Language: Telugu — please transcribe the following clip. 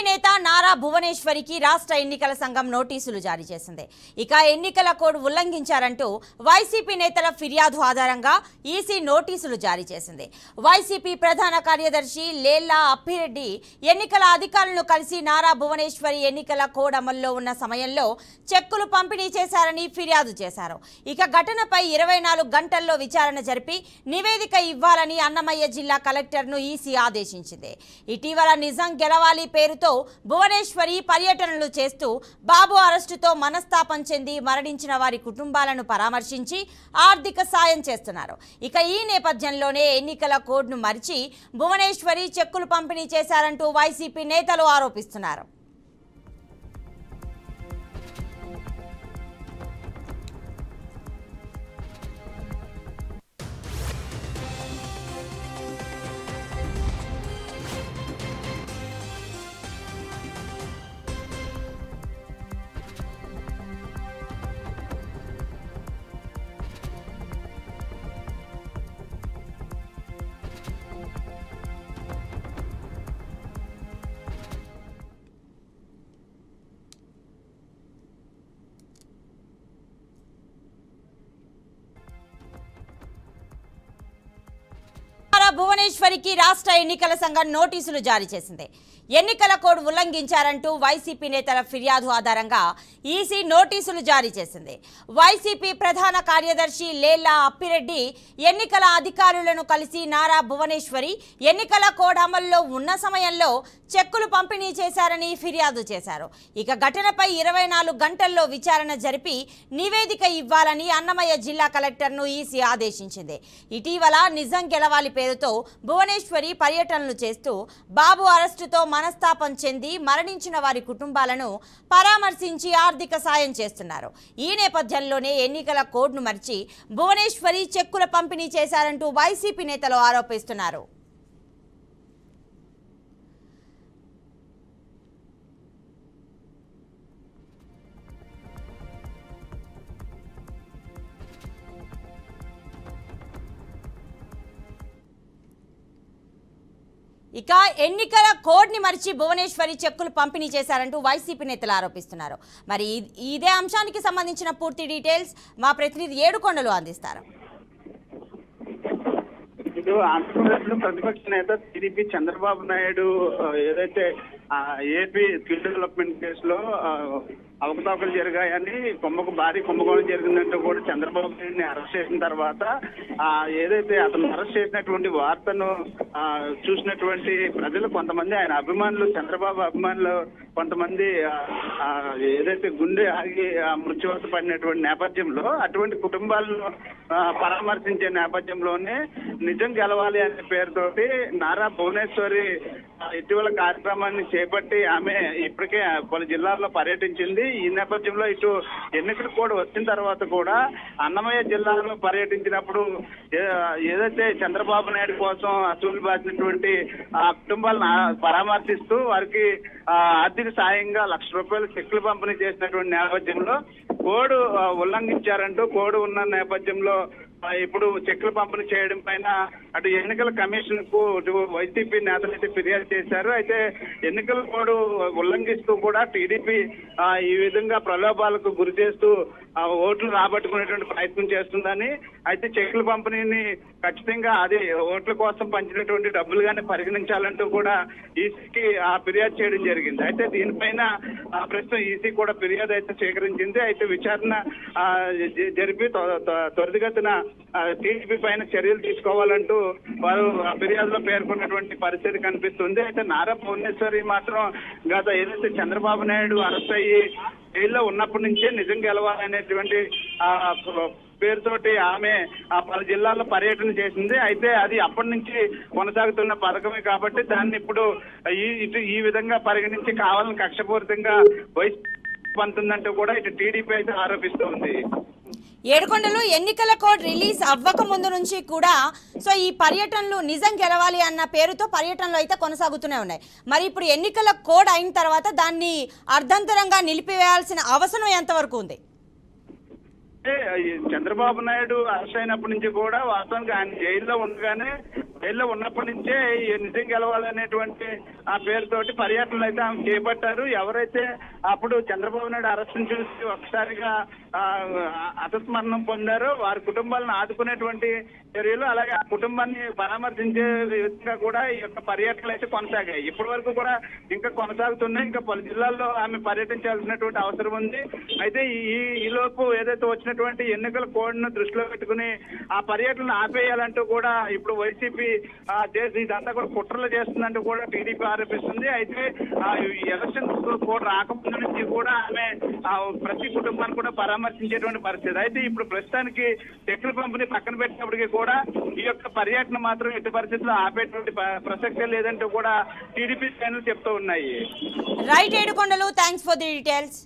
వైసీపీ నేత నారా భువనేశ్వరికి రాష్ట్ర ఎన్నికల సంఘం నోటీసులు జారీ చేసింది. ఇక ఎన్నికల కోడ్ ఉల్లంఘించారంటూ వైసీపీ నేతల ఫిర్యాదు ఆధారంగా ఈసీ నోటీసులు జారీ చేసింది. వైసీపీ ప్రధాన కార్యదర్శి లేల్లా అప్పిరెడ్డి ఎన్నికల అధికారులను కలిసి నారా భువనేశ్వరి ఎన్నికల కోడ్ అమల్లో ఉన్న సమయంలో చెక్కులు పంపిణీ చేశారని ఫిర్యాదు చేశారు. ఇక ఘటనపై 24 గంటల్లో విచారణ జరిపి నివేదిక ఇవ్వాలని అన్నమయ్య జిల్లా కలెక్టర్ను ఈసీ ఆదేశించింది. ఇటీవల నిజం గెలవాలి పేరుతో భువనేశ్వరి పర్యటనలు చేస్తూ బాబు అరెస్టుతో మనస్తాపం చెంది మరణించిన వారి కుటుంబాలను పరామర్శించి ఆర్థిక సాయం చేస్తున్నారు. ఇక ఈ నేపథ్యంలోనే ఎన్నికల కోడ్ను మరిచి భువనేశ్వరి చెక్కులు పంపిణీ చేశారంటూ వైసీపీ నేతలు ఆరోపిస్తున్నారు. భువనేశ్వరికి రాష్ట్ర ఎన్నికల సంఘం నోటీసులు జారీ చేసింది. ఎన్నికల కోడ్ ఉల్లంఘించారంటూ వైసీపీ నేతల ఫిర్యాదు ఆధారంగా ఈసీ నోటీసులు జారీ చేసింది. వైసీపీ ప్రధాన కార్యదర్శి లేల్లా అప్పిరెడ్డి ఎన్నికల అధికారులను కలిసి నారా భువనేశ్వరి ఎన్నికల కోడ్ అమల్లో ఉన్న సమయంలో చెక్కులు పంపిణీ చేశారని ఫిర్యాదు చేశారు. ఇక ఘటనపై 24 గంటల్లో విచారణ జరిపి నివేదిక ఇవ్వాలని అన్నమయ్య జిల్లా కలెక్టర్ను ఈసీ ఆదేశించింది. ఇటీవల నిజం గెలవాలి పేరుతో భువనేశ్వరి పర్యటనలు చేస్తూ బాబు అరెస్టుతో మనస్తాపం చెంది మరణించిన వారి కుటుంబాలను పరామర్శించి ఆర్థిక సాయం చేస్తున్నారు. ఈ నేపథ్యంలోనే ఎన్నికల కోడ్ను మరిచి భువనేశ్వరి చెక్కుల పంపిణీ చేశారంటూ వైసీపీ నేతలు ఆరోపిస్తున్నారు. ఇక ఎన్నికల కోడ్ ని మరిచి భువనేశ్వరి చెక్కులు పంపిణీ చేశారంటూ వైసీపీ నేతలు ఆరోపిస్తున్నారు. మరి ఇదే అంశానికి సంబంధించిన పూర్తి డీటెయిల్స్ మా ప్రతినిధి ఏడుకొండలు అందిస్తారు. ఆంధ్రప్రదేశ్లో ప్రతిపక్ష నేత టీడీపీ చంద్రబాబు నాయుడు ఏదైతే ఏపీ స్కిల్ డెవలప్మెంట్ కేసులో అవకతవకలు జరిగాయని భారీ కుంభకోణం జరిగిందంటూ కూడా చంద్రబాబు నాయుడిని అరెస్ట్ చేసిన తర్వాత ఏదైతే అతను అరెస్ట్ చేసినటువంటి వార్తను చూసినటువంటి ప్రజలు కొంతమంది ఆయన అభిమానులు చంద్రబాబు అభిమానులు కొంతమంది ఏదైతే గుండె ఆగి మృత్యువాత పడినటువంటి నేపథ్యంలో అటువంటి కుటుంబాలను పరామర్శించే నేపథ్యంలోనే నిజం గెలవాలి అనే పేరుతోటి నారా భువనేశ్వరి ఇటీవల కార్యక్రమాన్ని చేపట్టి ఆమె ఇప్పటికే పలు జిల్లాల్లో పర్యటించింది. ఈ నేపథ్యంలో ఇటు ఎన్నికల కోడ్ వచ్చిన తర్వాత కూడా అన్నమయ్య జిల్లాలో పర్యటించినప్పుడు ఏదైతే చంద్రబాబు నాయుడు కోసం అసూలు బాసినటువంటి ఆ కుటుంబాలను పరామర్శిస్తూ వారికి ఆర్థిక సాయంగా ₹1,00,000 చెక్కులు పంపిణీ చేసినటువంటి నేపథ్యంలో కోడ్ ఉల్లంఘించారంటూ కోడ్ ఉన్న నేపథ్యంలో ఇప్పుడు చెక్కులు పంపిణీ చేయడం పైన అటు ఎన్నికల కమిషన్ కు వైసీపీ నేతలు అయితే ఫిర్యాదు చేశారు. అయితే ఎన్నికల కోడ్ ఉల్లంఘిస్తూ కూడా టీడీపీ ఈ విధంగా ప్రలోభాలకు గురి చేస్తూ ఓట్లు రాబట్టుకునేటువంటి ప్రయత్నం చేస్తుందని, అయితే చెక్కుల పంపిణీని ఖచ్చితంగా అది ఓట్ల కోసం పంచినటువంటి డబ్బులుగానే పరిగణించాలంటూ కూడా ఈసీకి ఫిర్యాదు చేయడం జరిగింది. అయితే దీనిపైన ప్రస్తుతం ఈసీ కూడా ఫిర్యాదు అయితే స్వీకరించింది. అయితే విచారణ జరిపి త్వరితగతిన టీడీపీ పైన చర్యలు తీసుకోవాలంటూ వారు ఫిర్యాదులో పేర్కొన్నటువంటి పరిస్థితి కనిపిస్తుంది. అయితే నారా భువనేశ్వరి మాత్రం గత ఏదైతే చంద్రబాబు నాయుడు అరెస్ట్ అయ్యి జైల్లో ఉన్నప్పటి నుంచే నిజం గెలవాలనేటువంటి పేరుతోటి ఆమె పలు జిల్లాల్లో పర్యటన చేసింది. అయితే అది అప్పటి నుంచి కొనసాగుతున్న పథకమే కాబట్టి దాన్ని ఇప్పుడు ఈ విధంగా పరిగణించి కావాలని కక్షపూరితంగా వైసీపీ పంతుందంటూ కూడా ఇటు టీడీపీ అయితే ఆరోపిస్తోంది. ఏడుకొండలు ఎన్నికల కోడ్ రిలీజ్ అవ్వక ముందు నుంచి కూడా సో ఈ పర్యటనలు నిజం గెలవాలి అన్న పేరుతో పర్యటనలు అయితే కొనసాగుతూనే ఉన్నాయి. మరి ఇప్పుడు ఎన్నికల కోడ్ అయిన తర్వాత దాన్ని అర్ధంతరంగా నిలిపివేయాల్సిన అవసరం ఎంతవరకు ఉంది? అయితే ఈ చంద్రబాబు నాయుడు అరెస్ట్ అయినప్పటి నుంచి కూడా వాస్తవానికి ఆయన జైల్లో ఉన్నప్పటి నుంచే ఈ నిజం గెలవాలనేటువంటి ఆ పేరుతోటి పర్యటనలు అయితే ఆమె చేపట్టారు. ఎవరైతే అప్పుడు చంద్రబాబు నాయుడు అరెస్ట్ చూసి ఒకసారిగా అతస్మరణం పొందారో వారి కుటుంబాలను ఆదుకునేటువంటి చర్యలు, అలాగే ఆ కుటుంబాన్ని పరామర్శించే విధంగా కూడా ఈ యొక్క పర్యటనలు అయితే కొనసాగాయి. ఇప్పటి వరకు కూడా ఇంకా కొనసాగుతున్నాయి. ఇంకా పలు జిల్లాల్లో ఆమె పర్యటించాల్సినటువంటి అవసరం ఉంది. అయితే ఈ లోపు ఏదైతే వచ్చినటువంటి ఎన్నికల కోడ్ను దృష్టిలో పెట్టుకుని ఆ పర్యటనను ఆపేయాలంటూ కూడా ఇప్పుడు వైసీపీ ఇదంతా కూడా కుట్రలు చేస్తుందంటూ కూడా టీడీపీ ఆరోపిస్తుంది. అయితే ఎలక్షన్ కోడ్ రాకముందు నుంచి కూడా ఆమె ప్రతి కుటుంబాన్ని కూడా పరామర్శించేటువంటి పరిస్థితి. అయితే ఇప్పుడు ప్రస్తుతానికి చెక్కుల పంపిణీ పక్కన పెట్టినప్పటికీ కూడా ఈ యొక్క పర్యటన మాత్రం ఎట్టి పరిస్థితుల్లో ఆపేటువంటి ప్రసక్తే లేదంటూ కూడా టీడీపీ శ్రేణులు చెప్తూ ఉన్నాయి. Right Yedukondalu, thanks for the details.